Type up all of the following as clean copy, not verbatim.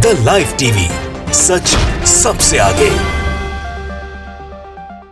The live TV, सच सबसे आगे।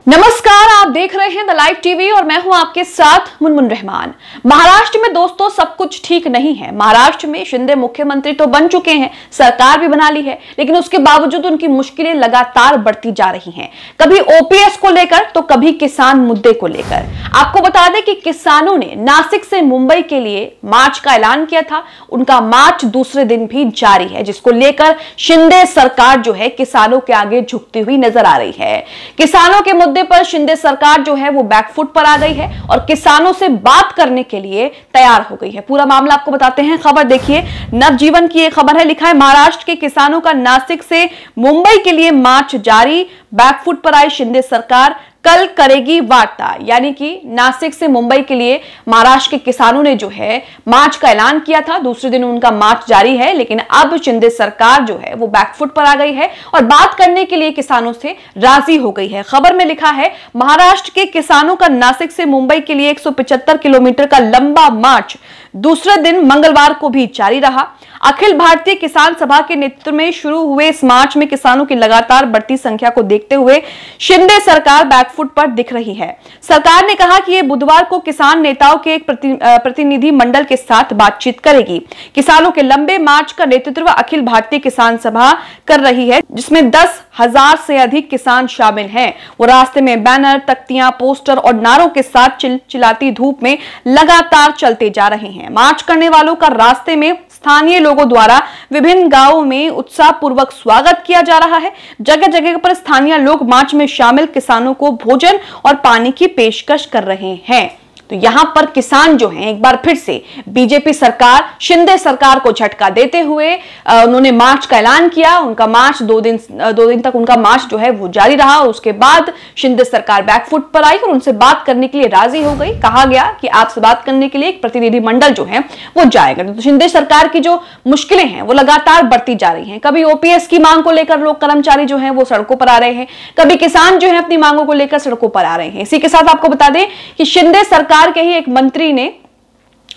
नमस्कार, आप देख रहे हैं द लाइव टीवी और मैं हूं आपके साथ मुनमुन रहमान। महाराष्ट्र में दोस्तों सब कुछ ठीक नहीं है। महाराष्ट्र में शिंदे मुख्यमंत्री तो बन चुके हैं, सरकार भी बना ली है, लेकिन उसके बावजूद उनकी मुश्किलें लगातार बढ़ती जा रही हैं। कभी ओपीएस को लेकर तो कभी किसान मुद्दे को लेकर। आपको बता दें कि किसानों ने नासिक से मुंबई के लिए मार्च का ऐलान किया था। उनका मार्च दूसरे दिन भी जारी है, जिसको लेकर शिंदे सरकार जो है किसानों के आगे झुकती हुई नजर आ रही है। किसानों के मुद्दे पर शिंदे सरकार जो है वो बैकफुट पर आ गई है और किसानों से बात करने के लिए तैयार हो गई है। पूरा मामला आपको बताते हैं। खबर देखिए, नवजीवन की एक खबर है, लिखा है महाराष्ट्र के किसानों का नासिक से मुंबई के लिए मार्च जारी, बैकफुट पर आई शिंदे सरकार, कल करेगी वार्ता। यानी कि नासिक से मुंबई के लिए महाराष्ट्र के किसानों ने जो है मार्च का ऐलान किया था। दूसरे दिन उनका मार्च जारी है, लेकिन अब शिंदे सरकार जो है वो बैकफुट पर आ गई है और बात करने के लिए किसानों से राजी हो गई है। खबर में लिखा है महाराष्ट्र के किसानों का नासिक से मुंबई के लिए 175 किलोमीटर का लंबा मार्च दूसरे दिन मंगलवार को भी जारी रहा। अखिल भारतीय किसान सभा के नेतृत्व में शुरू हुए इस मार्च में किसानों की लगातार बढ़ती संख्या को देखते हुए शिंदे सरकार बैकफुट पर दिख रही है। सरकार ने कहा कि ये बुधवार को किसान नेताओं के एक प्रतिनिधि मंडल के साथ बातचीत करेगी। किसानों के लंबे मार्च का नेतृत्व अखिल भारतीय किसान सभा कर रही है, जिसमें 10,000 से अधिक किसान शामिल हैं। वो रास्ते में बैनर, तख्तियां, पोस्टर और नारों के साथ चिलचिलाती धूप में लगातार चलते जा रहे हैं। मार्च करने वालों का रास्ते में स्थानीय लोगों द्वारा विभिन्न गांवों में उत्साहपूर्वक स्वागत किया जा रहा है। जगह जगह पर स्थानीय लोग मार्च में शामिल किसानों को भोजन और पानी की पेशकश कर रहे हैं। तो यहां पर किसान जो हैं एक बार फिर से बीजेपी सरकार, शिंदे सरकार को झटका देते हुए उन्होंने मार्च का ऐलान किया। उनका मार्च दो दिन तक उनका मार्च जो है वो जारी रहा। उसके बाद शिंदे सरकार बैकफुट पर आई और उनसे बात करने के लिए राजी हो गई। कहा गया कि आपसे बात करने के लिए एक प्रतिनिधि मंडल जो है वो जाएगा। तो शिंदे सरकार की जो मुश्किलें हैं वो लगातार बढ़ती जा रही हैं। कभी ओपीएस की मांग को लेकर लोग, कर्मचारी जो है वो सड़कों पर आ रहे हैं, कभी किसान जो है अपनी मांगों को लेकर सड़कों पर आ रहे हैं। इसी के साथ आपको बता दें कि शिंदे सरकार के ही एक मंत्री ने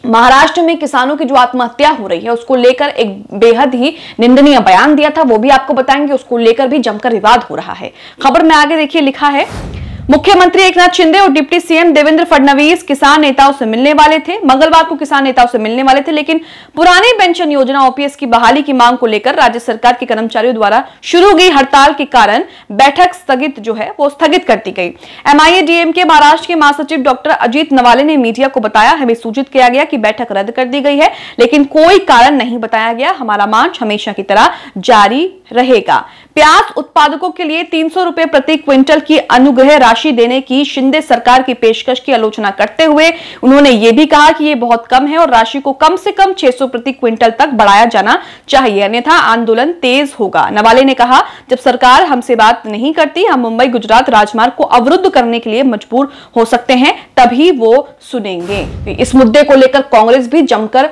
महाराष्ट्र में किसानों की जो आत्महत्या हो रही है उसको लेकर एक बेहद ही निंदनीय बयान दिया था। वो भी आपको बताएंगे। उसको लेकर भी जमकर विवाद हो रहा है। खबर में आगे देखिए, लिखा है मुख्यमंत्री एकनाथ शिंदे और डिप्टी सीएम देवेंद्र फडणवीस किसान नेताओं से मिलने वाले थे। मंगलवार को किसान नेताओं से मिलने वाले थे, लेकिन पुरानी पेंशन योजना ओपीएस की बहाली की मांग को लेकर राज्य सरकार के कर्मचारियों द्वारा शुरू की हड़ताल के कारण बैठक स्थगित कर दी गई। एमआईए-डीएमके महाराष्ट्र के महासचिव डॉक्टर अजीत नवाले ने मीडिया को बताया, हमें सूचित किया गया कि बैठक रद्द कर दी गई है, लेकिन कोई कारण नहीं बताया गया। हमारा मार्च हमेशा की तरह जारी रहेगा। प्याज उत्पादकों के लिए 300 रुपए प्रति क्विंटल की अनुग्रह राशि देने की शिंदे सरकार की पेशकश की आलोचना करते हुए उन्होंने ये भी कहा कि ये बहुत कम है और राशि को कम से कम 600 प्रति क्विंटल तक बढ़ाया जाना चाहिए, अन्यथा आंदोलन तेज होगा। नवाले ने कहा, जब सरकार हमसे बात नहीं करती, हम मुंबई गुजरात राजमार्ग को अवरुद्ध करने के लिए मजबूर हो सकते हैं, तभी वो सुनेंगे। इस मुद्दे को लेकर कांग्रेस भी जमकर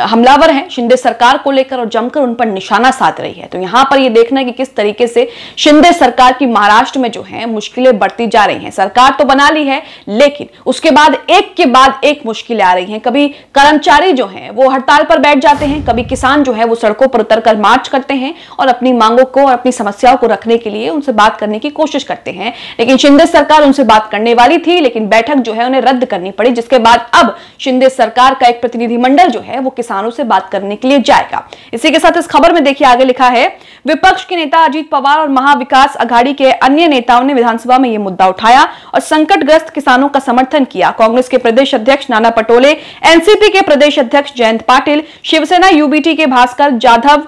हमलावर है शिंदे सरकार को लेकर और जमकर उन पर निशाना साध रही है। तो यहां पर ये देखना है कि किस तरीके से शिंदे सरकार की महाराष्ट्र में जो है मुश्किलें बढ़ती जा रही हैं। सरकार तो बना ली है, लेकिन उसके बाद एक के बाद एक मुश्किलें आ रही हैं। कभी कर्मचारी जो हैं वो हड़ताल पर बैठ जाते हैं, कभी किसान जो है वो सड़कों पर उतरकर मार्च करते हैं और अपनी मांगों को और अपनी समस्याओं को रखने के लिए उनसे बात करने की कोशिश करते हैं। लेकिन शिंदे सरकार उनसे बात करने वाली थी, लेकिन बैठक जो है उन्हें रद्द करनी पड़ी, जिसके बाद अब शिंदे सरकार का एक प्रतिनिधि मंडल जो है वो किसानों से बात करने के लिए जाएगा। इसी के साथ इस खबर में देखिए, आगे लिखा है विपक्ष के नेता अजीत पवार और महाविकास आघाड़ी के अन्य नेताओं ने विधानसभा में यह मुद्दा उठाया और संकटग्रस्त किसानों का समर्थन किया। कांग्रेस के प्रदेश अध्यक्ष नाना पटोले, एनसीपी के प्रदेश अध्यक्ष जयंत पाटिल, शिवसेना यूबीटी के भास्कर जाधव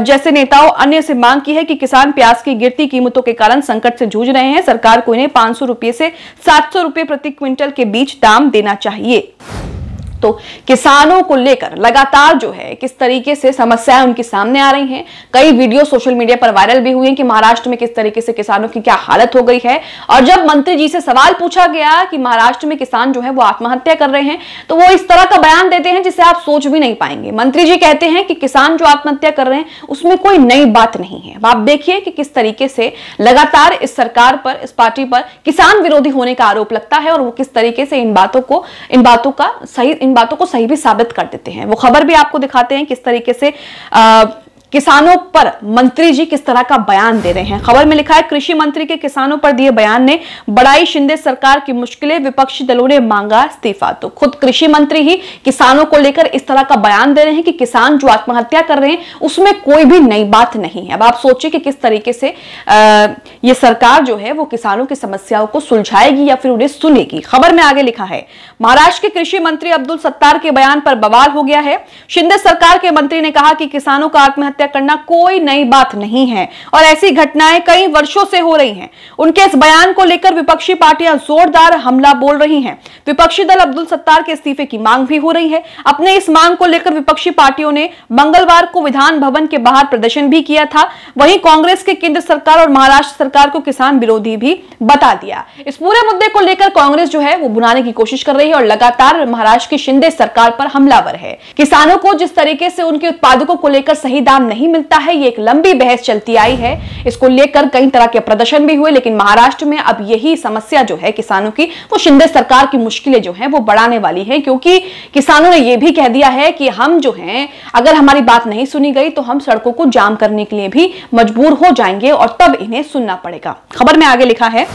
जैसे नेताओं अन्य से मांग की है कि किसान प्याज की गिरती कीमतों के कारण संकट से जूझ रहे हैं। सरकार को इन्हें 500 रुपए से 700 रुपए प्रति क्विंटल के बीच दाम देना चाहिए। तो किसानों को लेकर लगातार जो है किस तरीके से समस्याएं उनके सामने आ रही हैं। कई वीडियो सोशल मीडिया पर वायरल भी हुए हैं कि महाराष्ट्र में किस तरीके से किसानों की क्या हालत हो गई है। और जब मंत्री जी से सवाल पूछा गया कि महाराष्ट्र में किसान जो है वो आत्महत्या कर रहे हैं, तो वो इस तरह का बयान देते हैं जिसे आप सोच भी नहीं पाएंगे। मंत्री जी कहते हैं कि किसान जो आत्महत्या कर रहे हैं उसमें कोई नई बात नहीं है। आप देखिए कि किस तरीके से लगातार इस सरकार पर, इस पार्टी पर किसान विरोधी होने का आरोप लगता है और वो किस तरीके से इन बातों को सही भी साबित कर देते हैं। वो खबर भी आपको दिखाते हैं किस तरीके से किसानों पर मंत्री जी किस तरह का बयान दे रहे हैं। खबर में लिखा है, कृषि मंत्री के किसानों पर दिए बयान ने बढ़ाई शिंदे सरकार की मुश्किलें, विपक्षी दलों ने मांगा इस्तीफा। तो खुद कृषि मंत्री ही किसानों को लेकर इस तरह का बयान दे रहे हैं कि किसान जो आत्महत्या कर रहे हैं उसमें कोई भी नई बात नहीं है। अब आप सोचिए कि किस तरीके से ये सरकार जो है वो किसानों की समस्याओं को सुलझाएगी या फिर उन्हें सुनेगी। खबर में आगे लिखा है, महाराष्ट्र के कृषि मंत्री अब्दुल सत्तार के बयान पर बवाल हो गया है। शिंदे सरकार के मंत्री ने कहा कि किसानों का आत्महत्या करना कोई नई बात नहीं है और ऐसी घटनाएं कई वर्षों से हो रही हैं। उनके इस बयान को लेकर विपक्षी पार्टियां जोरदार हमला बोल रही हैं। विपक्षी दल अब्दुल सत्तार के इस्तीफे की मांग भी हो रही है। अपने इस मांग को लेकर विपक्षी पार्टियों ने मंगलवार को विधान भवन के बाहर प्रदर्शन भी किया था। वहीं कांग्रेस के केंद्र सरकार और महाराष्ट्र सरकार को किसान विरोधी भी बता दिया। इस पूरे मुद्दे को लेकर कांग्रेस जो है वो बुलाने की कोशिश कर रही है और लगातार महाराष्ट्र की शिंदे सरकार पर हमलावर है। किसानों को जिस तरीके से उनके उत्पादकों को लेकर सही दाम नहीं मिलता है, ये एक लंबी बहस चलती आई है। इसको लेकर कई तरह के प्रदर्शन भी हुए, लेकिन महाराष्ट्र में अब यही समस्या जो है किसानों की, वो शिंदे सरकार की मुश्किलें जो है वो बढ़ाने वाली है, क्योंकि किसानों ने यह भी कह दिया है कि हम जो हैं, अगर हमारी बात नहीं सुनी गई तो हम सड़कों को जाम करने के लिए भी मजबूर हो जाएंगे और तब इन्हें सुनना पड़ेगा। खबर में आगे लिखा है,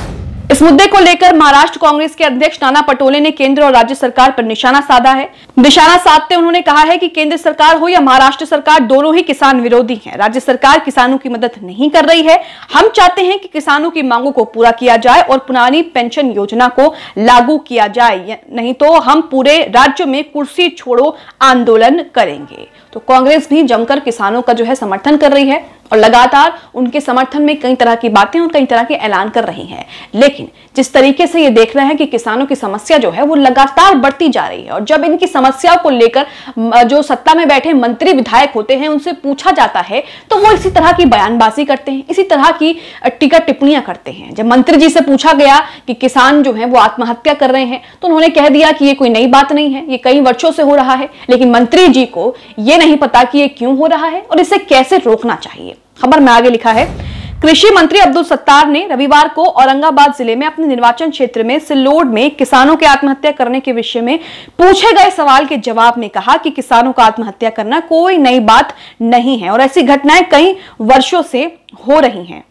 इस मुद्दे को लेकर महाराष्ट्र कांग्रेस के अध्यक्ष नाना पटोले ने केंद्र और राज्य सरकार पर निशाना साधा है। निशाना साधते उन्होंने कहा है कि केंद्र सरकार हो या महाराष्ट्र सरकार, दोनों ही किसान विरोधी हैं। राज्य सरकार किसानों की मदद नहीं कर रही है। हम चाहते हैं कि किसानों की मांगों को पूरा किया जाए और पुरानी पेंशन योजना को लागू किया जाए, नहीं तो हम पूरे राज्य में कुर्सी छोड़ो आंदोलन करेंगे। तो कांग्रेस भी जमकर किसानों का जो है समर्थन कर रही है और लगातार उनके समर्थन में कई तरह की बातें और कई तरह के ऐलान कर रही है। लेकिन जिस तरीके से ये देख रहे हैं कि किसानों की समस्या जो है वो लगातार बढ़ती जा रही है और जब इनकी समस्याओं को लेकर जो सत्ता में बैठे मंत्री विधायक होते हैं उनसे पूछा जाता है तो वो इसी तरह की बयानबाजी करते हैं, इसी तरह की टीका टिप्पणियां करते हैं। जब मंत्री जी से पूछा गया कि किसान जो है वो आत्महत्या कर रहे हैं तो उन्होंने कह दिया कि ये कोई नई बात नहीं है, ये कई वर्षों से हो रहा है। लेकिन मंत्री जी को ये नहीं पता कि ये क्यों हो रहा है और इसे कैसे रोकना चाहिए। खबर में आगे लिखा है, कृषि मंत्री अब्दुल सत्तार ने रविवार को औरंगाबाद जिले में अपने निर्वाचन क्षेत्र में सिल्लोड में किसानों के आत्महत्या करने के विषय में पूछे गए सवाल के जवाब में कहा कि किसानों का आत्महत्या करना कोई नई बात नहीं है और ऐसी घटनाएं कई वर्षों से हो रही हैं।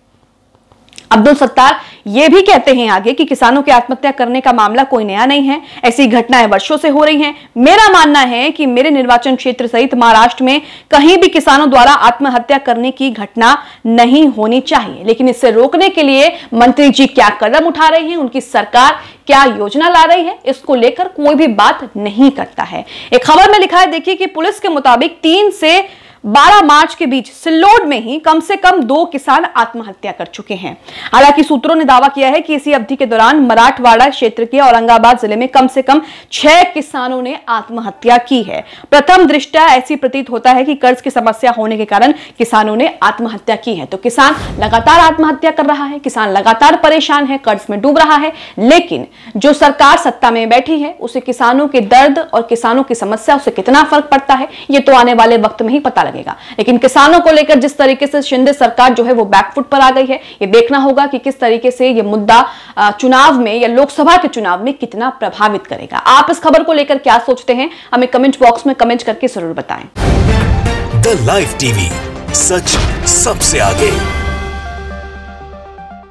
अब्दुल सत्तार ये भी कहते हैं आगे कि किसानों के आत्महत्या करने का मामला कोई नया नहीं है, ऐसी घटनाएं वर्षों से हो रही हैं। मेरा मानना है कि मेरे निर्वाचन क्षेत्र सहित महाराष्ट्र में कहीं भी किसानों द्वारा आत्महत्या करने की घटना नहीं होनी चाहिए, लेकिन इससे रोकने के लिए मंत्री जी क्या कदम उठा रहे हैं, उनकी सरकार क्या योजना ला रही है, इसको लेकर कोई भी बात नहीं करता है। एक खबर में लिखा है, देखिए कि पुलिस के मुताबिक 3 से 12 मार्च के बीच सिल्लोड में ही कम से कम 2 किसान आत्महत्या कर चुके हैं। हालांकि सूत्रों ने दावा किया है कि इसी अवधि के दौरान मराठवाड़ा क्षेत्र के औरंगाबाद जिले में कम से कम 6 किसानों ने आत्महत्या की है। प्रथम दृष्टया ऐसी प्रतीत होता है कि कर्ज की समस्या होने के कारण किसानों ने आत्महत्या की है। तो किसान लगातार आत्महत्या कर रहा है, किसान लगातार परेशान है, कर्ज में डूब रहा है, लेकिन जो सरकार सत्ता में बैठी है उसे किसानों के दर्द और किसानों की समस्या उसे कितना फर्क पड़ता है ये तो आने वाले वक्त में ही पता लगेगा। लेकिन किसानों को लेकर जिस तरीके से शिंदे सरकार जो है वो बैकफुट पर आ गई है, ये देखना होगा कि किस तरीके से ये मुद्दा चुनाव में या लोकसभा के चुनाव में कितना प्रभावित करेगा। आप इस खबर को लेकर क्या सोचते हैं, हमें कमेंट बॉक्स में कमेंट करके जरूर बताएं। द लाइव टीवी, सच सबसे आगे।